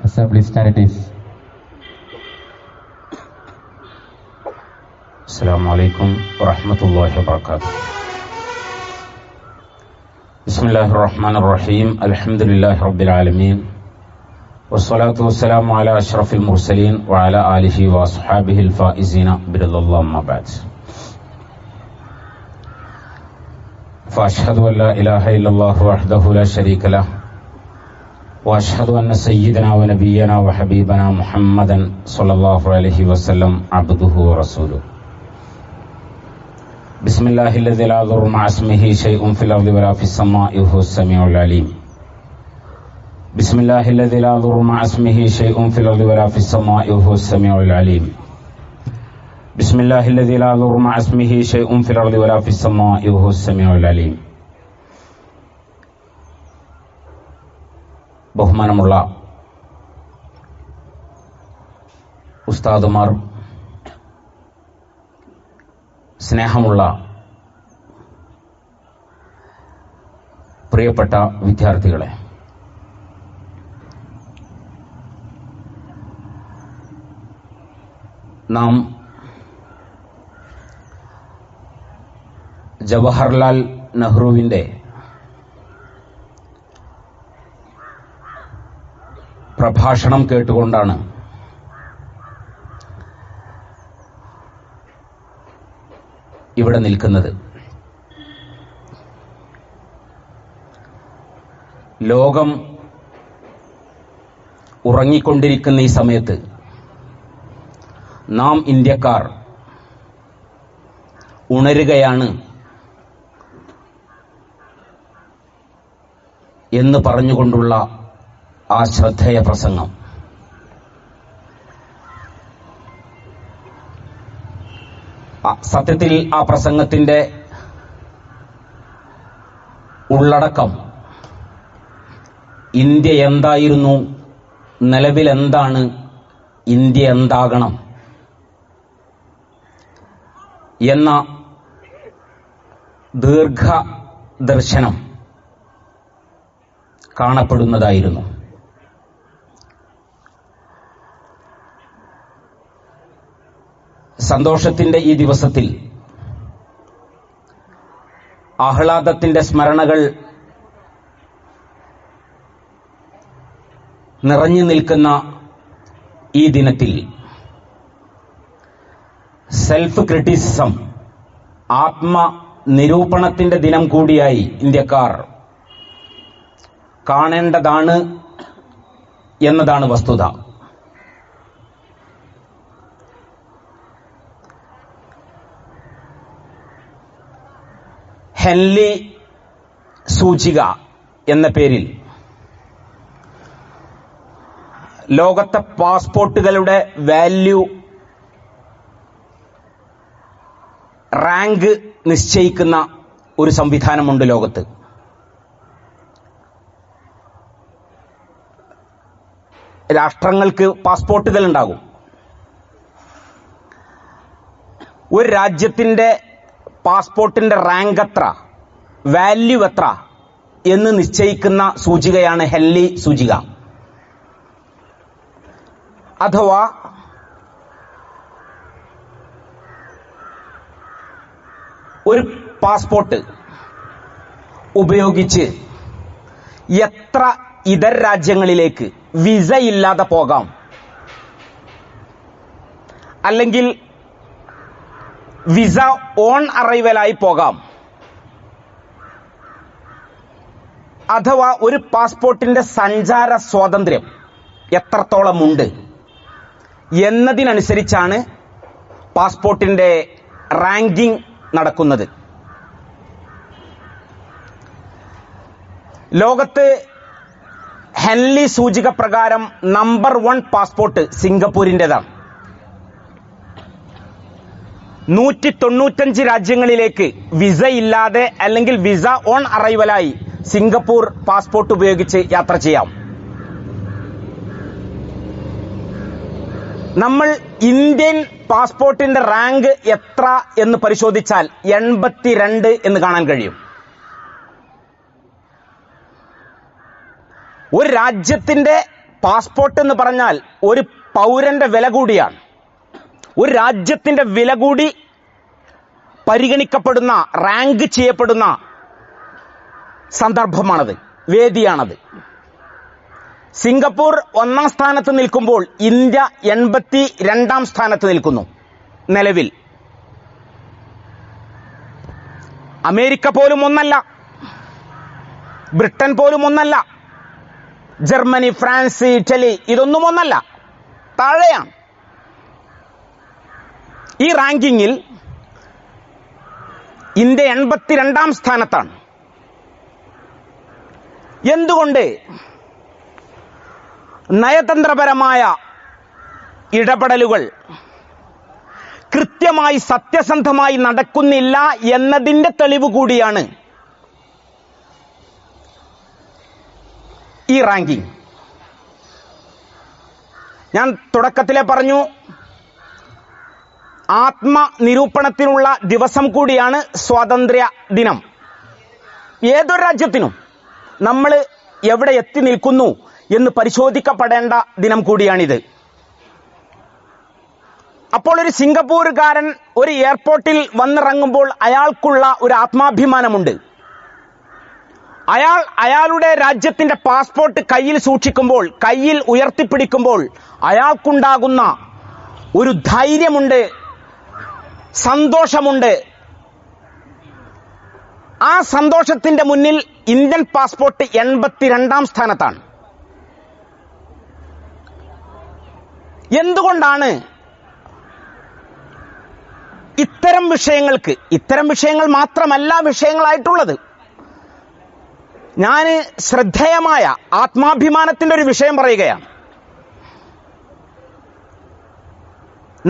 Assembly stand it is. السلام عليكم ورحمة الله وبركاته. بسم الله الرحمن الرحيم. الحمد لله رب العالمين والصلاة والسلام على أشرف المرسلين وعلى آله وأصحابه الفائزين برضا الله. أما بعد، فأشهد أن لا إله إلا الله وحده لا شريك له، وأشهد أن سيدنا ونبينا وحبيبنا محمدا صلى الله عليه وسلم عبده ورسوله. بسم الله الذي لا يضر مع اسمه شيء في الأرض ولا في السماء وهو السميع العليم. بسم الله الذي لا يضر مع اسمه شيء في الأرض ولا في السماء وهو السميع العليم. بسم الله الذي لا يضر مع اسمه شيء في الأرض ولا في السماء وهو السميع العليم. ബഹുമാനമുള്ള ഉസ്താദുമാർ, സ്നേഹമുള്ള പ്രിയപ്പെട്ട വിദ്യാർത്ഥികളെ, നാം ജവഹർലാൽ നെഹ്റുവിൻ്റെ പ്രഭാഷണം കേട്ടുകൊണ്ടാണ് ഇവിടെ നിൽക്കുന്നത്. ലോകം ഉറങ്ങിക്കൊണ്ടിരിക്കുന്ന ഈ സമയത്ത് നാം ഇന്ത്യക്കാർ ഉണരുകയാണ് എന്ന് പറഞ്ഞുകൊണ്ടുള്ള ആ ശ്രദ്ധേയ പ്രസംഗം സത്യത്തിൽ ആ പ്രസംഗത്തിന്റെ ഉള്ളടക്കം ഇന്ത്യ എന്തായിരുന്നു, നിലവിൽ എന്താണ്, ഇന്ത്യ എന്താകണം എന്ന ദീർഘദർശനം കാണപ്പെടുന്നതായിരുന്നു. സന്തോഷത്തിന്റെ ഈ ദിവസത്തിൽ ആഹ്ലാദത്തിന്റെ സ്മരണകൾ നിറഞ്ഞു നിൽക്കുന്ന ഈ ദിനത്തിൽ സെൽഫ് ക്രിറ്റിസിസം, ആത്മനിരൂപണത്തിന്റെ ദിനം കൂടിയായി ഇന്ത്യക്കാർ കാണേണ്ടതാണ് എന്നതാണ് വസ്തുത. ഹെൻലി സൂചിക എന്ന പേരിൽ ലോകത്തെ പാസ്പോർട്ടുകളുടെ വാല്യൂ റാങ്ക് നിശ്ചയിക്കുന്ന ഒരു സംവിധാനമുണ്ട് ലോകത്ത്. രാഷ്ട്രങ്ങൾക്ക് പാസ്പോർട്ടുകൾ ഉണ്ടാകും. ഒരു രാജ്യത്തിന്റെ പാസ്പോർട്ടിന്റെ റാങ്ക് എത്ര, വാല്യൂ എത്ര എന്ന് നിശ്ചയിക്കുന്ന സൂചികയാണ് ഹെൻലി സൂചിക. അഥവാ ഒരു പാസ്പോർട്ട് ഉപയോഗിച്ച് എത്ര ഇതര രാജ്യങ്ങളിലേക്ക് വിസ ഇല്ലാതെ പോകാം, അല്ലെങ്കിൽ വിസ ഓൺ അറൈവലായി പോകാം, അഥവാ ഒരു പാസ്പോർട്ടിന്റെ സഞ്ചാര സ്വാതന്ത്ര്യം എത്രത്തോളമുണ്ട് എന്നതിനനുസരിച്ചാണ് പാസ്പോർട്ടിന്റെ റാങ്കിംഗ് നടക്കുന്നത്. ലോകത്ത് ഹെൻലി സൂചിക പ്രകാരം നമ്പർ 1 പാസ്പോർട്ട് സിംഗപ്പൂരിൻ്റെതാണ്. 195 രാജ്യങ്ങളിലേക്ക് വിസ ഇല്ലാതെ അല്ലെങ്കിൽ വിസ ഓൺ അറൈവലായി സിംഗപ്പൂർ പാസ്പോർട്ട് ഉപയോഗിച്ച് യാത്ര ചെയ്യാം. നമ്മൾ ഇന്ത്യൻ പാസ്പോർട്ടിന്റെ റാങ്ക് എത്ര എന്ന് പരിശോധിച്ചാൽ 82 എന്ന് കാണാൻ കഴിയും. ഒരു രാജ്യത്തിന്റെ പാസ്പോർട്ട് എന്ന് പറഞ്ഞാൽ ഒരു പൗരന്റെ വില കൂടിയാണ്. ഒരു രാജ്യത്തിന്റെ വില കൂടി പരിഗണിക്കപ്പെടുന്ന, റാങ്ക് ചെയ്യപ്പെടുന്ന സന്ദർഭമാണത്, വേദിയാണത്. സിംഗപ്പൂർ 1-ാം സ്ഥാനത്ത് നിൽക്കുമ്പോൾ ഇന്ത്യ 82-ാം സ്ഥാനത്ത് നിൽക്കുന്നു നിലവിൽ. അമേരിക്ക പോലും ഒന്നല്ല, ബ്രിട്ടൻ പോലും ഒന്നല്ല, ജർമ്മനി, ഫ്രാൻസ്, ഇറ്റലി ഇതൊന്നും ഒന്നല്ല, താഴെയാണ്. ഈ റാങ്കിങ്ങിൽ ഇന്ത്യ 82-ാം സ്ഥാനത്താണ്. എന്തുകൊണ്ട് നയതന്ത്രപരമായ ഇടപെടലുകൾ കൃത്യമായി സത്യസന്ധമായി നടക്കുന്നില്ല എന്നതിന്റെ തെളിവ് കൂടിയാണ് ഈ റാങ്കിങ്. ഞാൻ തുടക്കത്തിലെ പറഞ്ഞു, ആത്മനിരൂപണത്തിനുള്ള ദിവസം കൂടിയാണ് സ്വാതന്ത്ര്യ ദിനം. ഏതൊരു രാജ്യത്തിനും നമ്മൾ എവിടെ എത്തി നിൽക്കുന്നു എന്ന് പരിശോധിക്കപ്പെടേണ്ട ദിനം കൂടിയാണിത്. അപ്പോൾ ഒരു സിംഗപ്പൂരുകാരൻ ഒരു എയർപോർട്ടിൽ വന്നിറങ്ങുമ്പോൾ അയാൾക്കുള്ള ഒരു ആത്മാഭിമാനമുണ്ട്. അയാളുടെ രാജ്യത്തിന്റെ പാസ്പോർട്ട് കയ്യിൽ സൂക്ഷിക്കുമ്പോൾ, കയ്യിൽ ഉയർത്തിപ്പിടിക്കുമ്പോൾ അയാൾക്കുണ്ടാകുന്ന ഒരു ധൈര്യമുണ്ട്, സന്തോഷമുണ്ട്. ആ സന്തോഷത്തിന്റെ മുന്നിൽ ഇന്ത്യൻ പാസ്പോർട്ട് 82-ാം സ്ഥാനത്താണ്. എന്തുകൊണ്ടാണ് ഇത്തരം വിഷയങ്ങൾ മാത്രമല്ല വിഷയങ്ങളായിട്ടുള്ളത്. ഞാൻ ശ്രദ്ധേയമായ ആത്മാഭിമാനത്തിന്റെ ഒരു വിഷയം പറയുകയാണ്.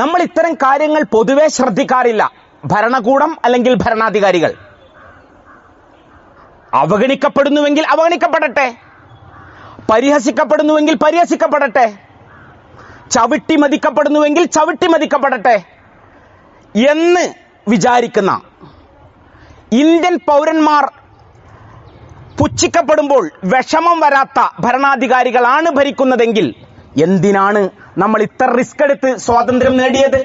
നമ്മൾ ഇത്തരം കാര്യങ്ങൾ പൊതുവെ ശ്രദ്ധിക്കാറില്ല. ഭരണകൂടം അല്ലെങ്കിൽ ഭരണാധികാരികൾ അവഗണിക്കപ്പെടുന്നുവെങ്കിൽ അവഗണിക്കപ്പെടട്ടെ, പരിഹസിക്കപ്പെടുന്നുവെങ്കിൽ പരിഹസിക്കപ്പെടട്ടെ, ചവിട്ടിമതിക്കപ്പെടുന്നുവെങ്കിൽ ചവിട്ടിമതിക്കപ്പെടട്ടെ എന്ന് വിചാരിക്കുന്ന ഇന്ത്യൻ പൗരന്മാർ പുച്ഛിക്കപ്പെടുമ്പോൾ വിഷമം വരാത്ത ഭരണാധികാരികളാണ് ഭരിക്കുന്നതെങ്കിൽ എന്തിനാണ് നമ്മൾ ഇത്ര റിസ്ക് എടുത്ത് സ്വാതന്ത്ര്യം നേടിയത്?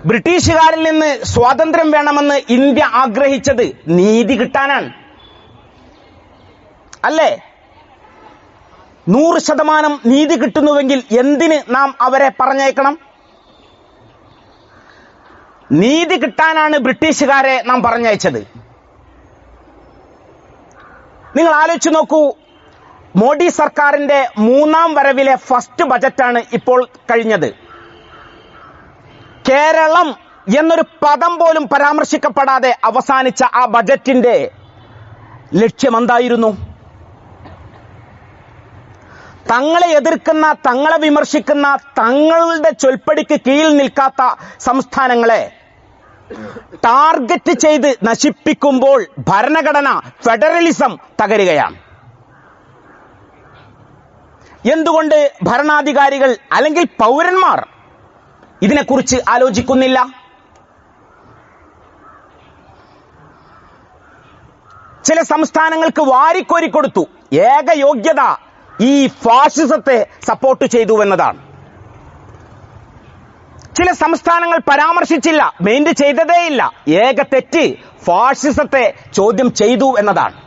ബ്രിട്ടീഷുകാരിൽ നിന്ന് സ്വാതന്ത്ര്യം വേണമെന്ന് ഇന്ത്യ ആഗ്രഹിച്ചത് നീതി കിട്ടാനാണ്, അല്ലേ? 100% നീതി കിട്ടുന്നുവെങ്കിൽ എന്തിന് നാം അവരെ പറഞ്ഞയക്കണം? നീതി കിട്ടാനാണ് ബ്രിട്ടീഷുകാരെ നാം പറഞ്ഞയച്ചത്. നിങ്ങൾ ആലോചിച്ചു നോക്കൂ, മോഡി സർക്കാരിന്റെ 3-ാം വരവിലെ ഫസ്റ്റ് ബജറ്റാണ് ഇപ്പോൾ കഴിഞ്ഞത്. കേരളം എന്നൊരു പദം പോലും പരാമർശിക്കപ്പെടാതെ അവസാനിച്ച ആ ബജറ്റിന്റെ ലക്ഷ്യമെന്തായിരുന്നു? തങ്ങളെ എതിർക്കുന്ന, തങ്ങളെ വിമർശിക്കുന്ന, തങ്ങളുടെ ചൊൽപ്പടിക്ക് കീഴിൽ നിൽക്കാത്ത സംസ്ഥാനങ്ങളെ ടാർഗറ്റ് ചെയ്ത് നശിപ്പിക്കുമ്പോൾ ഭരണഘടന, ഫെഡറലിസം തകരുകയാണ്. എന്തുകൊണ്ട് ഭരണാധികാരികൾ അല്ലെങ്കിൽ പൗരന്മാർ ഇതിനെക്കുറിച്ച് ആലോചിക്കുന്നില്ല? ചില സംസ്ഥാനങ്ങൾക്ക് വാരിക്കോരി കൊടുത്തു. ഏക യോഗ്യത ഈ ഫാഷിസത്തെ സപ്പോർട്ട് ചെയ്തു എന്നതാണ്. ചില സംസ്ഥാനങ്ങൾ പരാമർശിച്ചില്ല, മെയിൻറ്റ് ചെയ്തതേയില്ല. ഏക തെറ്റ് ഫാഷിസത്തെ ചോദ്യം ചെയ്തു എന്നതാണ്.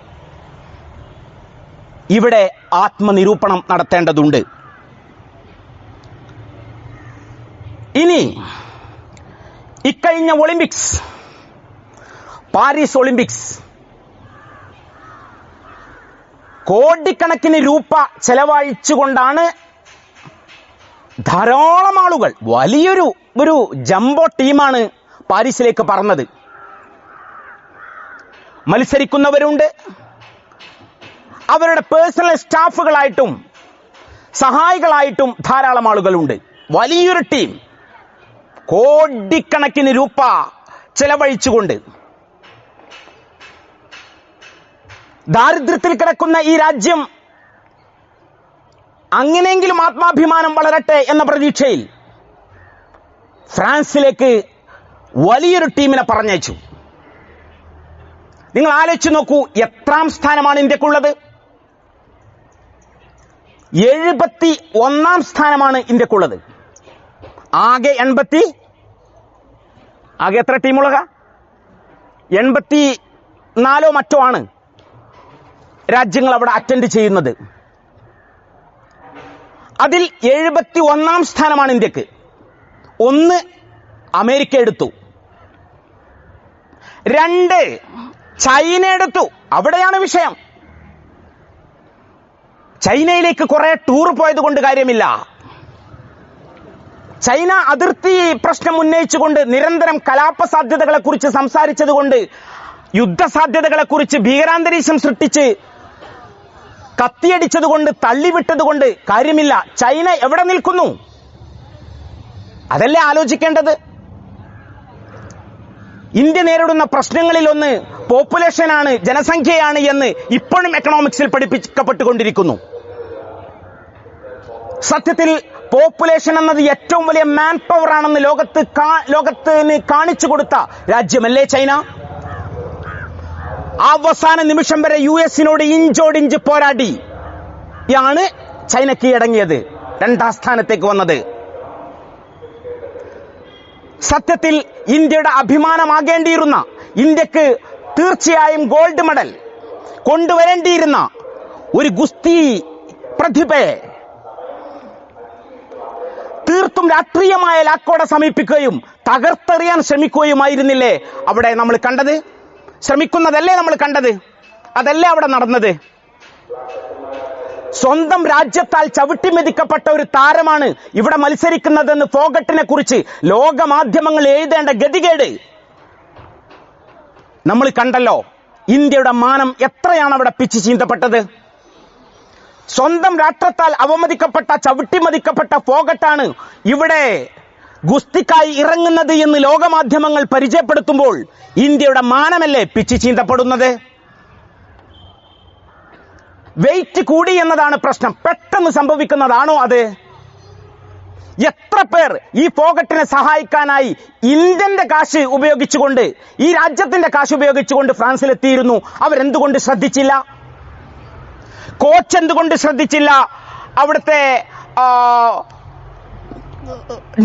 ഇവിടെ ആത്മനിരൂപണം നടത്തേണ്ടതുണ്ട്. ഇനി ഇക്കഴിഞ്ഞ ഒളിമ്പിക്സ്, പാരീസ് ഒളിമ്പിക്സ്, കോടിക്കണക്കിന് രൂപ ചെലവഴിച്ചുകൊണ്ടാണ് ധാരാളം ആളുകൾ, വലിയൊരു ജംബോ ടീമാണ് പാരീസിലേക്ക് പറന്നത്. മത്സരിക്കുന്നവരുണ്ട്, അവരുടെ പേഴ്സണൽ സ്റ്റാഫുകളായിട്ടും സഹായികളായിട്ടും ധാരാളം ആളുകളുണ്ട്. വലിയൊരു ടീം, കോടിക്കണക്കിന് രൂപ ചെലവഴിച്ചുകൊണ്ട് ദാരിദ്ര്യത്തിൽ കിടക്കുന്ന ഈ രാജ്യം അങ്ങനെയെങ്കിലും ആത്മാഭിമാനം വളരട്ടെ എന്ന പ്രതീക്ഷയിൽ ഫ്രാൻസിലേക്ക് വലിയൊരു ടീമിനെ പറഞ്ഞയച്ചു. നിങ്ങൾ ആലോചിച്ച് നോക്കൂ, എത്രാം സ്ഥാനമാണ് ഇന്ത്യക്കുള്ളത്? 71 സ്ഥാനമാണ് ഇന്ത്യക്കുള്ളത്. ആകെ എത്ര ടീമുള്ള 84 മറ്റോ ആണ് രാജ്യങ്ങൾ അവിടെ അറ്റൻഡ് ചെയ്യുന്നത്. അതിൽ 71 സ്ഥാനമാണ് ഇന്ത്യക്ക്. 1 അമേരിക്ക എടുത്തു, 2 ചൈന എടുത്തു. അവിടെയാണ് വിഷയം. ചൈനയിലേക്ക് കുറെ ടൂർ പോയത് കൊണ്ട് കാര്യമില്ല. ചൈന അതിർത്തി പ്രശ്നം ഉന്നയിച്ചുകൊണ്ട് നിരന്തരം കലാപ സാധ്യതകളെ കുറിച്ച് സംസാരിച്ചതുകൊണ്ട്, യുദ്ധസാധ്യതകളെ കുറിച്ച് ഭീകരാന്തരീക്ഷം സൃഷ്ടിച്ച് കത്തിയടിച്ചതുകൊണ്ട്, തള്ളിവിട്ടതുകൊണ്ട് കാര്യമില്ല. ചൈന എവിടെ നിൽക്കുന്നു? അതല്ലേ ആലോചിക്കേണ്ടത്. ഇന്ത്യ നേരിടുന്ന പ്രശ്നങ്ങളിൽ ഒന്ന് പോപ്പുലേഷനാണ്, ജനസംഖ്യയാണ് എന്ന് ഇപ്പോഴും എക്കണോമിക്സിൽ പഠിപ്പിക്കപ്പെട്ടുകൊണ്ടിരിക്കുന്നു. സത്യത്തിൽ പോപ്പുലേഷൻ എന്നത് ഏറ്റവും വലിയ മാൻ പവർ ആണെന്ന് ലോകത്തിന് കാണിച്ചു കൊടുത്ത രാജ്യമല്ലേ ചൈന? അവസാന നിമിഷം വരെ US-നോട് ഇഞ്ചോടിഞ്ച് പോരാടിയാണ് ചൈന കീഴടങ്ങിയത്, 2ാം സ്ഥാനത്തേക്ക് വന്നത്. സത്യത്തിൽ ഇന്ത്യയുടെ അഭിമാനമാകേണ്ടിയിരുന്ന, ഇന്ത്യക്ക് തീർച്ചയായും ഗോൾഡ് മെഡൽ കൊണ്ടുവരേണ്ടിയിരുന്ന ഒരു ഗുസ്തി പ്രതിഭയെ തീർത്തും രാഷ്ട്രീയമായ ലാക്കോടെ സമീപിക്കുകയും തകർത്തെറിയാൻ ശ്രമിക്കുകയുമായിരുന്നില്ലേ അവിടെ നമ്മൾ കണ്ടത്? ശ്രമിക്കുന്നതല്ലേ നമ്മൾ കണ്ടത്? അതല്ലേ അവിടെ നടന്നത്? സ്വന്തം രാജ്യത്താൽ ചവിട്ടിമെതിക്കപ്പെട്ട ഒരു താരമാണ് ഇവിടെ മത്സരിക്കുന്നതെന്ന് ഫോഗട്ടിനെ കുറിച്ച് ലോകമാധ്യമങ്ങൾ എഴുതേണ്ട ഗതികേട് നമ്മൾ കണ്ടല്ലോ. ഇന്ത്യയുടെ മാനം എത്രയാണ് അവിടെ പിച്ചു ചീന്തപ്പെട്ടത്? സ്വന്തം രാഷ്ട്രത്താൽ അവമതിക്കപ്പെട്ട, ചവിട്ടിമതിക്കപ്പെട്ട ഫോഗട്ടാണ് ഇവിടെ ഗുസ്തിക്കായി ഇറങ്ങുന്നത് എന്ന് ലോകമാധ്യമങ്ങൾ പരിചയപ്പെടുത്തുമ്പോൾ ഇന്ത്യയുടെ മാനമല്ലേ പിച്ചു ചീന്തപ്പെടുന്നത്? വെയിറ്റ് കൂടി എന്നതാണ് പ്രശ്നം. പെട്ടെന്ന് സംഭവിക്കുന്നതാണോ അത്? എത്ര പേർ ഈ ഫോഗട്ടിനെ സഹായിക്കാനായി ഇന്ത്യന്റെ കാശ് ഉപയോഗിച്ചുകൊണ്ട്, ഈ രാജ്യത്തിന്റെ കാശ് ഉപയോഗിച്ചുകൊണ്ട് ഫ്രാൻസിലെത്തിയിരുന്നു? അവരെന്തുകൊണ്ട് ശ്രദ്ധിച്ചില്ല? കോച്ച് എന്തുകൊണ്ട് ശ്രദ്ധിച്ചില്ല? അവിടുത്തെ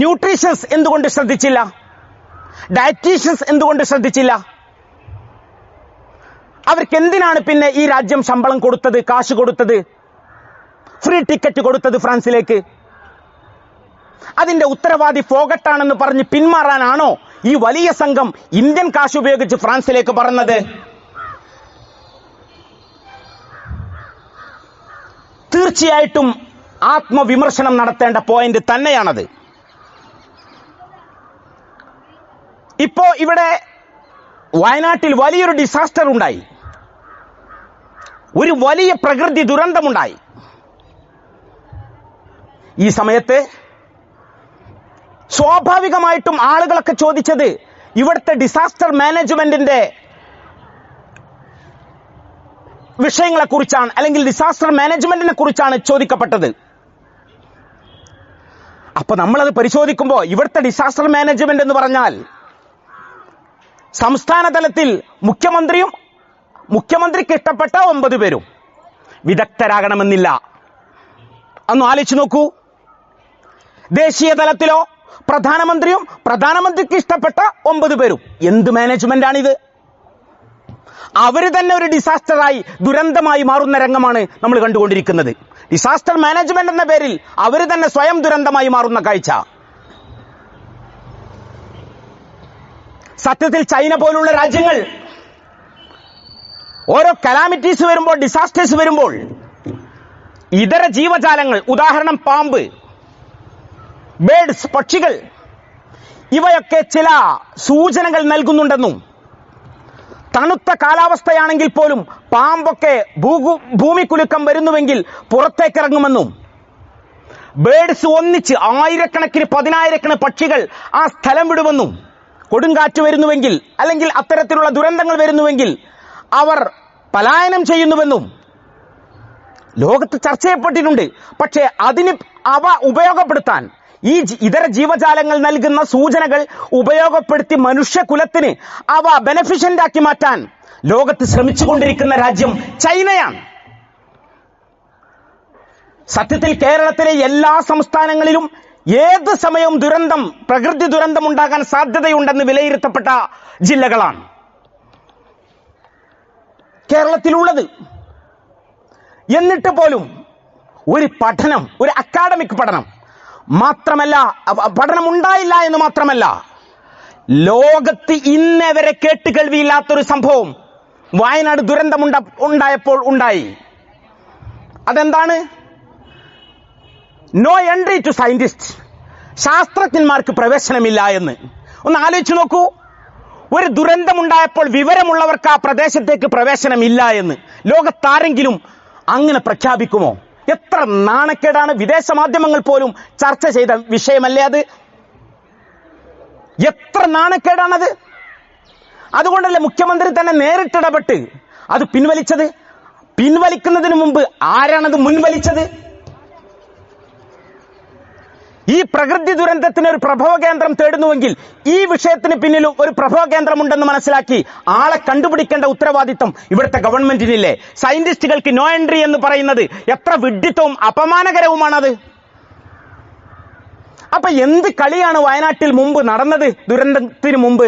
ന്യൂട്രീഷ്യൻസ് എന്തുകൊണ്ട് ശ്രദ്ധിച്ചില്ല? ഡയറ്റീഷ്യൻസ് എന്തുകൊണ്ട് ശ്രദ്ധിച്ചില്ല? അവർക്ക് എന്തിനാണ് പിന്നെ ഈ രാജ്യം ശമ്പളം കൊടുത്തത്, കാശ് കൊടുത്തത്, ഫ്രീ ടിക്കറ്റ് കൊടുത്തത് ഫ്രാൻസിലേക്ക്? അതിന്റെ ഉത്തരവാദി ഫോഗട്ടാണെന്ന് പറഞ്ഞ് പിന്മാറാനാണോ ഈ വലിയ സംഘം ഇന്ത്യൻ കാശ് ഉപയോഗിച്ച് ഫ്രാൻസിലേക്ക് പറഞ്ഞത്? തീർച്ചയായിട്ടും ആത്മവിമർശനം നടത്തേണ്ട പോയിന്റ് തന്നെയാണത്. ഇപ്പോ ഇവിടെ വയനാട്ടിൽ വലിയൊരു ഡിസാസ്റ്റർ ഉണ്ടായി, ഒരു വലിയ പ്രകൃതി ദുരന്തമുണ്ടായി. ഈ സമയത്ത് സ്വാഭാവികമായിട്ടും ആളുകളൊക്കെ ചോദിച്ചത് ഇവിടുത്തെ ഡിസാസ്റ്റർ മാനേജ്മെന്റിന്റെ വിഷയങ്ങളെ കുറിച്ചാണ്, അല്ലെങ്കിൽ ഡിസാസ്റ്റർ മാനേജ്മെന്റിനെ കുറിച്ചാണ് ചോദിക്കപ്പെട്ടത്. അപ്പൊ നമ്മളത് പരിശോധിക്കുമ്പോൾ ഇവിടുത്തെ ഡിസാസ്റ്റർ മാനേജ്മെന്റ് എന്ന് പറഞ്ഞാൽ സംസ്ഥാന തലത്തിൽ മുഖ്യമന്ത്രിക്ക് ഇഷ്ടപ്പെട്ട 9 പേരും വിദഗ്ധരാകണമെന്നില്ല. അന്ന് ആലോചിച്ച് നോക്കൂ. ദേശീയ തലത്തിലോ പ്രധാനമന്ത്രിക്ക് ഇഷ്ടപ്പെട്ട 9 പേരും. എന്ത് മാനേജ്മെന്റാണിത്? അവര് തന്നെ ഒരു ഡിസാസ്റ്ററായി, ദുരന്തമായി മാറുന്ന രംഗമാണ് നമ്മൾ കണ്ടുകൊണ്ടിരിക്കുന്നത്. ഡിസാസ്റ്റർ മാനേജ്മെന്റ് എന്ന പേരിൽ അവര് തന്നെ സ്വയം ദുരന്തമായി മാറുന്ന കാഴ്ച. സത്യത്തിൽ ചൈന പോലുള്ള രാജ്യങ്ങൾ ഓരോ കലാമിറ്റീസ് വരുമ്പോൾ, ഡിസാസ്റ്റേഴ്സ് വരുമ്പോൾ ഇതര ജീവജാലങ്ങൾ, ഉദാഹരണം പാമ്പ്, ബേഡ്സ്, പക്ഷികൾ, ഇവയൊക്കെ ചില സൂചനകൾ നൽകുന്നുണ്ടെന്നും, തണുത്ത കാലാവസ്ഥയാണെങ്കിൽ പോലും പാമ്പൊക്കെ ഭൂമിക്കുലുക്കം വരുന്നുവെങ്കിൽ പുറത്തേക്കിറങ്ങുമെന്നും, ബേഡ്സ് ഒന്നിച്ച് ആയിരക്കണക്കിന് 10,000-കണക്കിന് പക്ഷികൾ ആ സ്ഥലം വിടുമെന്നും, കൊടുങ്കാറ്റ് വരുന്നുവെങ്കിൽ അല്ലെങ്കിൽ അത്തരത്തിലുള്ള ദുരന്തങ്ങൾ വരുന്നുവെങ്കിൽ അവർ പലായനം ചെയ്യുന്നുവെന്നും ലോകത്ത് ചർച്ച ചെയ്യപ്പെട്ടിട്ടുണ്ട്. പക്ഷേ അവ ഉപയോഗപ്പെടുത്താൻ, ഈ ഇതര ജീവജാലങ്ങൾ നൽകുന്ന സൂചനകൾ ഉപയോഗപ്പെടുത്തി മനുഷ്യകുലത്തിന് അവ ബെനഫിഷ്യന്റ് ആക്കി മാറ്റാൻ ലോകത്ത് ശ്രമിച്ചുകൊണ്ടിരിക്കുന്ന രാജ്യം ചൈനയാണ്. സത്യത്തിൽ കേരളത്തിലെ എല്ലാ സംസ്ഥാനങ്ങളിലും ഏത് സമയവും പ്രകൃതി ദുരന്തം ഉണ്ടാകാൻ സാധ്യതയുണ്ടെന്ന് വിലയിരുത്തപ്പെട്ട ജില്ലകളാണ് കേരളത്തിലുള്ളത്. എന്നിട്ട് പോലും ഒരു അക്കാഡമിക് പഠനം ഉണ്ടായില്ല എന്ന് മാത്രമല്ല, ലോകത്ത് ഇന്നേ വരെ കേട്ടുകേൾവിയില്ലാത്തൊരു സംഭവം വയനാട് ദുരന്തം ഉണ്ടായപ്പോൾ ഉണ്ടായി. അതെന്താണ്? നോ എൻട്രി ടു സയന്റിസ്റ്റ്, ശാസ്ത്രജ്ഞന്മാർക്ക് പ്രവേശനമില്ല എന്ന്. ഒന്ന് ആലോചിച്ചു നോക്കൂ. ഒരു ദുരന്തമുണ്ടായപ്പോൾ വിവരമുള്ളവർക്ക് ആ പ്രദേശത്തേക്ക് പ്രവേശനമില്ല എന്ന് ലോകത്താരെങ്കിലും അങ്ങനെ പ്രഖ്യാപിക്കുമോ? എത്ര നാണക്കേടാണ്. വിദേശ മാധ്യമങ്ങൾ പോലും ചർച്ച ചെയ്ത വിഷയമല്ലേ അത്? എത്ര നാണക്കേടാണത്. അതുകൊണ്ടല്ലേ മുഖ്യമന്ത്രി തന്നെ നേരിട്ടിടപെട്ട് അത് പിൻവലിച്ചത്. പിൻവലിക്കുന്നതിന് മുമ്പ് ആരാണത് മുൻവലിച്ചത്? ഈ പ്രകൃതി ദുരന്തത്തിന് ഒരു പ്രഭവ കേന്ദ്രം തേടുന്നുവെങ്കിൽ ഈ വിഷയത്തിന് പിന്നിൽ ഒരു പ്രഭവ കേന്ദ്രമുണ്ടെന്ന് മനസ്സിലാക്കി ആളെ കണ്ടുപിടിക്കേണ്ട ഉത്തരവാദിത്വം ഇവിടുത്തെ ഗവൺമെന്റിനില്ലേ? സയന്റിസ്റ്റുകൾക്ക് നോ എൻട്രി എന്ന് പറയുന്നത് എത്ര വിഡ്ഢിത്തവും അപമാനകരവുമാണത്. അപ്പൊ എന്ത് കളിയാണ് വയനാട്ടിൽ മുമ്പ് നടന്നത്? ദുരന്തത്തിന് മുമ്പ്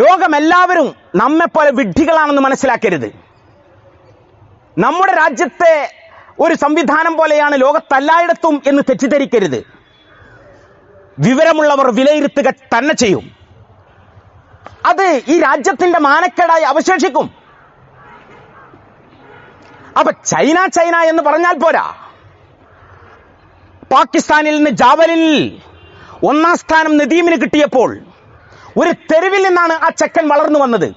ലോകമെല്ലാവരും നമ്മെപ്പോലെ വിഡ്ഢികളാണെന്ന് മനസ്സിലാക്കരുത്. നമ്മുടെ രാജ്യത്തെ ഒരു സംവിധാനം പോലെയാണ് ലോകത്തെല്ലായിടത്തും എന്ന് തെറ്റിദ്ധരിക്കരുത്. വിവരമുള്ളവർ വിലയിരുത്തുക തന്നെ ചെയ്യും. അത് ഈ രാജ്യത്തിന്റെ മാനക്കേടായി അവശേഷിക്കും. അപ്പൊ ചൈന എന്ന് പറഞ്ഞാൽ പോരാ. പാകിസ്ഥാനിൽ നിന്ന് ജാവലിനിൽ 1ാം സ്ഥാനം നദീമിന് കിട്ടിയപ്പോൾ ഒരു തെരുവിൽ നിന്നാണ് ആ ചെക്കൻ വളർന്നു വന്നത്.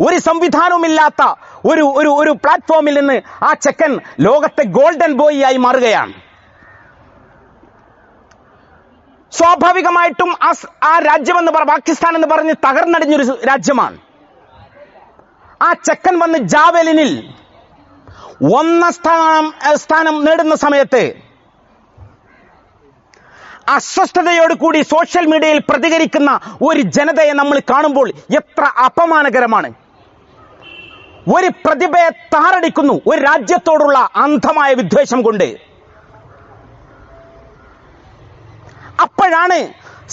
ഒരു സംവിധാനവുമില്ലാത്ത ഒരു പ്ലാറ്റ്ഫോമിൽ നിന്ന് ആ ചെക്കൻ ലോകത്തെ ഗോൾഡൻ ബോയ് ആയി മാറുകയാണ്. സ്വാഭാവികമായിട്ടും ആ രാജ്യമെന്ന് പാകിസ്ഥാൻ എന്ന് പറഞ്ഞ് തകർന്നടിഞ്ഞൊരു രാജ്യമാണ്. ആ ചെക്കൻ വന്ന് ജാവലിനിൽ 1ാം സ്ഥാനം നേടുന്ന സമയത്ത് അസ്വസ്ഥതയോടുകൂടി സോഷ്യൽ മീഡിയയിൽ പ്രതികരിക്കുന്ന ഒരു ജനതയെ നമ്മൾ കാണുമ്പോൾ എത്ര അപമാനകരമാണ്. ഒരു പ്രതിഭയെ താറടിക്കുന്നു ഒരു രാജ്യത്തോടുള്ള അന്ധമായ വിദ്വേഷം കൊണ്ട്. അപ്പോഴാണ്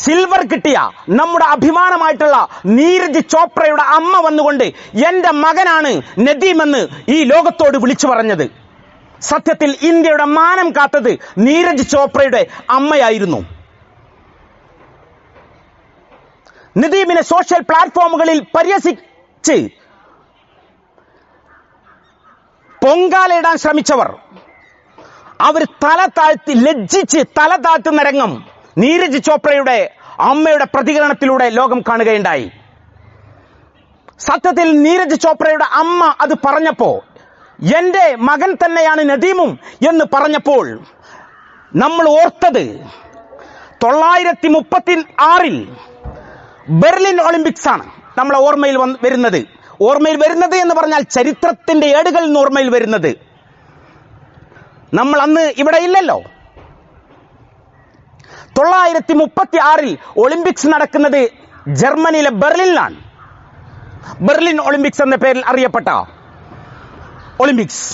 സിൽവർ കിട്ടിയ നമ്മുടെ അഭിമാനമായിട്ടുള്ള നീരജ് ചോപ്രയുടെ അമ്മ വന്നുകൊണ്ട് എന്റെ മകനാണ് നദീമെന്ന് ഈ ലോകത്തോട് വിളിച്ചു പറഞ്ഞത്. സത്യത്തിൽ ഇന്ത്യയുടെ മാനം കാത്തത് നീരജ് ചോപ്രയുടെ അമ്മയായിരുന്നു. നദീമിനെ സോഷ്യൽ പ്ലാറ്റ്ഫോമുകളിൽ പരിഹസിച്ച് പൊങ്കാലയിടാൻ ശ്രമിച്ചവർ അവർ ലജ്ജിച്ച് തല താഴ്ത്തുന്ന രംഗം നീരജ് ചോപ്രയുടെ അമ്മയുടെ പ്രതികരണത്തിലൂടെ ലോകം കാണുകയുണ്ടായി. സത്യത്തിൽ നീരജ് ചോപ്രയുടെ അമ്മ അത് പറഞ്ഞപ്പോ, എന്റെ മകൻ തന്നെയാണ് നദീമും എന്ന് പറഞ്ഞപ്പോൾ നമ്മൾ ഓർത്തത് 1936 ബെർലിൻ ഒളിമ്പിക്സ് ആണ് നമ്മളെ ഓർമ്മയിൽ വരുന്നത് എന്ന് പറഞ്ഞാൽ ചരിത്രത്തിന്റെ ഏടുകളിൽ നിന്ന് ഓർമ്മയിൽ വരുന്നത്. നമ്മൾ അന്ന് ഇവിടെ ഇല്ലല്ലോ. 1936 ഒളിമ്പിക്സ് നടക്കുന്നത് ജർമ്മനിയിലെ ബെർലിനിലാണ്. ബെർലിൻ ഒളിമ്പിക്സ് എന്ന പേരിൽ അറിയപ്പെട്ട ഒളിമ്പിക്സ്.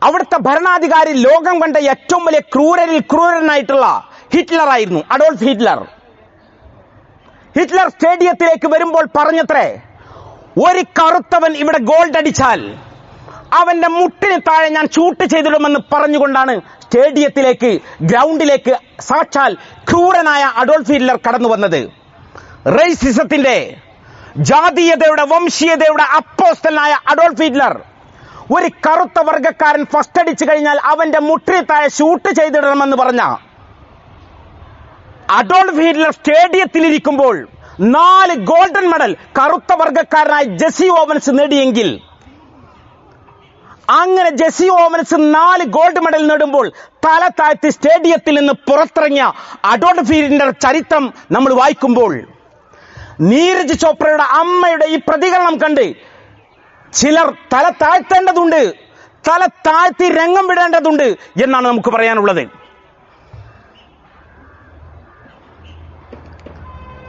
അവിടുത്തെ ഭരണാധികാരി ലോകം കണ്ട ഏറ്റവും വലിയ ക്രൂരനായിട്ടുള്ള ഹിറ്റ്ലർ ആയിരുന്നു, അഡോൾഫ് ഹിറ്റ്ലർ. ഹിറ്റ്ലർ സ്റ്റേഡിയത്തിലേക്ക് വരുമ്പോൾ പറഞ്ഞത്രേ, ഒരു കറുത്തവൻ ഇവിടെ ഗോൾഡ് അടിച്ചാൽ അവന്റെ മുട്ടിന് താഴെ ഞാൻ ഷൂട്ട് ചെയ്തിടുമെന്ന് പറഞ്ഞുകൊണ്ടാണ് ഗ്രൗണ്ടിലേക്ക് സാക്ഷാൽ ക്രൂരനായ അഡോൾഫ് ഹിറ്റ്ലർ കടന്നു വന്നത്. റേസിസത്തിന്റെ, ജാതീയതയുടെ, വംശീയതയുടെ അപ്പോസ്തലനായ അഡോൾഫ് ഹിറ്റ്ലർ ഒരു കറുത്ത വർഗക്കാരൻ ഫസ്റ്റ് അടിച്ചു കഴിഞ്ഞാൽ അവന്റെ മുട്ടിന് താഴെ ഷൂട്ട് ചെയ്തിടണമെന്ന് പറഞ്ഞ അഡോൾഫ് ഹിറ്റ്ലർ സ്റ്റേഡിയത്തിലിരിക്കുമ്പോൾ 4 ഗോൾഡൻ മെഡൽ കറുത്ത വർഗക്കാരനായ ജെസി ഓവൻസ് നേടിയെങ്കിൽ, അങ്ങനെ ജെസി ഓവൻസ് 4 ഗോൾഡ് മെഡൽ നേടുമ്പോൾ തല താഴ്ത്തി സ്റ്റേഡിയത്തിൽ നിന്ന് പുറത്തിറങ്ങിയ അഡോൾഫ് ഹിറ്റ്ലർ ചരിത്രം നമ്മൾ വായിക്കുമ്പോൾ നീരജ് ചോപ്രയുടെ അമ്മയുടെ ഈ പ്രതികരണം കണ്ട് ചിലർ തല താഴ്ത്തേണ്ടതുണ്ട്, തല താഴ്ത്തി രംഗം വിടേണ്ടതുണ്ട് എന്നാണ് നമുക്ക് പറയാനുള്ളത്.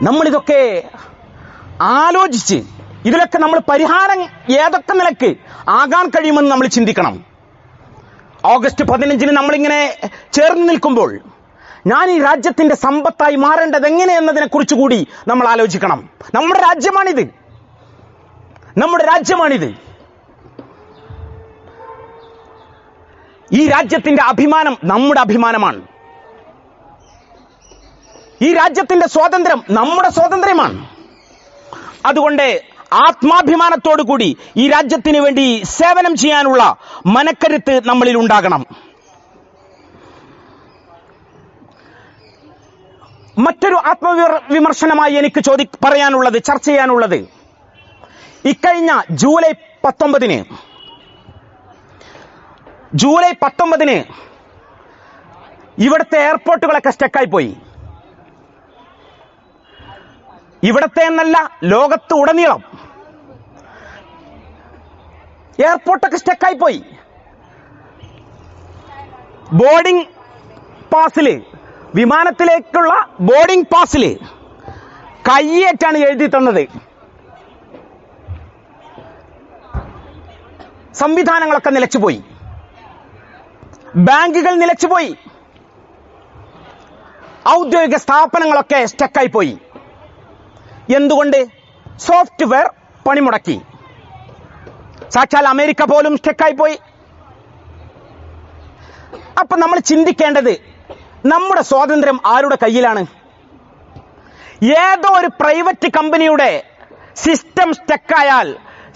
നമ്മളിതൊക്കെ ആലോചിച്ച് ഇതിലൊക്കെ നമ്മൾ പരിഹാരം ഏതൊക്കെ നിലക്ക് ആകാൻ കഴിയുമെന്ന് നമ്മൾ ചിന്തിക്കണം. ഓഗസ്റ്റ് 15 നമ്മളിങ്ങനെ ചേർന്ന് നിൽക്കുമ്പോൾ ഞാൻ ഈ രാജ്യത്തിന്റെ സമ്പത്തായി മാറേണ്ടത് എങ്ങനെയെന്നതിനെ കുറിച്ച് കൂടി നമ്മൾ ആലോചിക്കണം. നമ്മുടെ രാജ്യമാണിത്. ഈ രാജ്യത്തിന്റെ അഭിമാനം നമ്മുടെ അഭിമാനമാണ്. ഈ രാജ്യത്തിന്റെ സ്വാതന്ത്ര്യം നമ്മുടെ സ്വാതന്ത്ര്യമാണ്. അതുകൊണ്ട് ആത്മാഭിമാനത്തോടു കൂടി ഈ രാജ്യത്തിന് വേണ്ടി സേവനം ചെയ്യാനുള്ള മനക്കരുത്ത് നമ്മളിൽ ഉണ്ടാകണം. മറ്റൊരു ആത്മവിമർശനമായി എനിക്ക് ചർച്ച ചെയ്യാനുള്ളത് ഇക്കഴിഞ്ഞ ജൂലൈ 19 ഇവിടുത്തെ എയർപോർട്ടുകളൊക്കെ സ്റ്റക്കായി പോയി. ഇവിടത്തെ എന്നല്ല, ലോകത്ത് ഉടനീളം എയർപോർട്ടൊക്കെ സ്റ്റക്കായി പോയി. ബോർഡിംഗ് പാസില്, വിമാനത്തിലേക്കുള്ള ബോർഡിംഗ് പാസില് കയ്യേറ്റാണ് എഴുതി തന്നത്. സംവിധാനങ്ങളൊക്കെ നിലച്ചുപോയി, ബാങ്കുകൾ നിലച്ചുപോയി, ഔദ്യോഗിക സ്ഥാപനങ്ങളൊക്കെ സ്റ്റക്കായി പോയി. എന്തുകൊണ്ട്? സോഫ്റ്റ്വെയർ പണിമുടക്കി. സാക്ഷാൽ അമേരിക്ക പോലും സ്റ്റക്കായി പോയി. അപ്പൊ നമ്മൾ ചിന്തിക്കേണ്ടത്, നമ്മുടെ സ്വാതന്ത്ര്യം ആരുടെ കയ്യിലാണ്? ഏതോ ഒരു പ്രൈവറ്റ് കമ്പനിയുടെ സിസ്റ്റം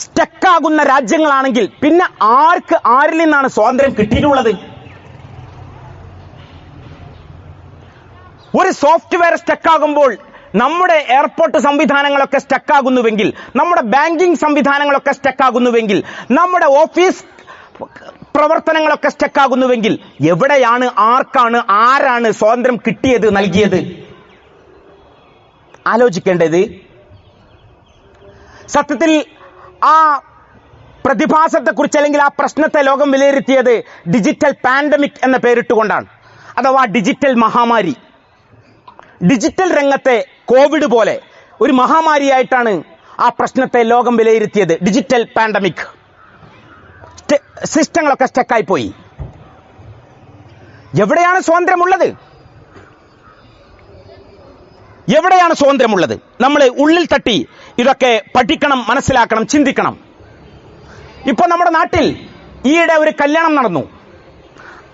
സ്റ്റക്കാകുന്ന രാജ്യങ്ങളാണെങ്കിൽ പിന്നെ ആരിൽ നിന്നാണ് സ്വാതന്ത്ര്യം കിട്ടിയിട്ടുള്ളത്? ഒരു സോഫ്റ്റ്വെയർ സ്റ്റക്കാകുമ്പോൾ നമ്മുടെ എയർപോർട്ട് സംവിധാനങ്ങളൊക്കെ സ്റ്റക്കാകുന്നുവെങ്കിൽ, നമ്മുടെ ബാങ്കിംഗ് സംവിധാനങ്ങളൊക്കെ സ്റ്റക്കാകുന്നുവെങ്കിൽ, നമ്മുടെ ഓഫീസ് പ്രവർത്തനങ്ങളൊക്കെ സ്റ്റക്കാകുന്നുവെങ്കിൽ എവിടെയാണ്, ആരാണ് സ്വാതന്ത്ര്യം കിട്ടിയത്, നൽകിയത്? ആലോചിക്കേണ്ടത്. സത്യത്തിൽ ആ പ്രതിഭാസത്തെക്കുറിച്ച് അല്ലെങ്കിൽ ആ പ്രശ്നത്തെ ലോകം വിലയിരുത്തിയത് ഡിജിറ്റൽ പാൻഡമിക് എന്ന പേരിട്ടുകൊണ്ടാണ്, അഥവാ ഡിജിറ്റൽ മഹാമാരി. ഡിജിറ്റൽ രംഗത്തെ കോവിഡ് പോലെ ഒരു മഹാമാരിയായിട്ടാണ് ആ പ്രശ്നത്തെ ലോകം വിലയിരുത്തിയത്. Digital pandemic. സിസ്റ്റങ്ങളൊക്കെ സ്റ്റക്കായി പോയി. എവിടെയാണ് സ്വാതന്ത്ര്യമുള്ളത്? നമ്മൾ ഉള്ളിൽ തട്ടി ഇതൊക്കെ പഠിക്കണം, മനസ്സിലാക്കണം, ചിന്തിക്കണം. ഇപ്പൊ നമ്മുടെ നാട്ടിൽ ഈയിടെ ഒരു കല്യാണം നടന്നു.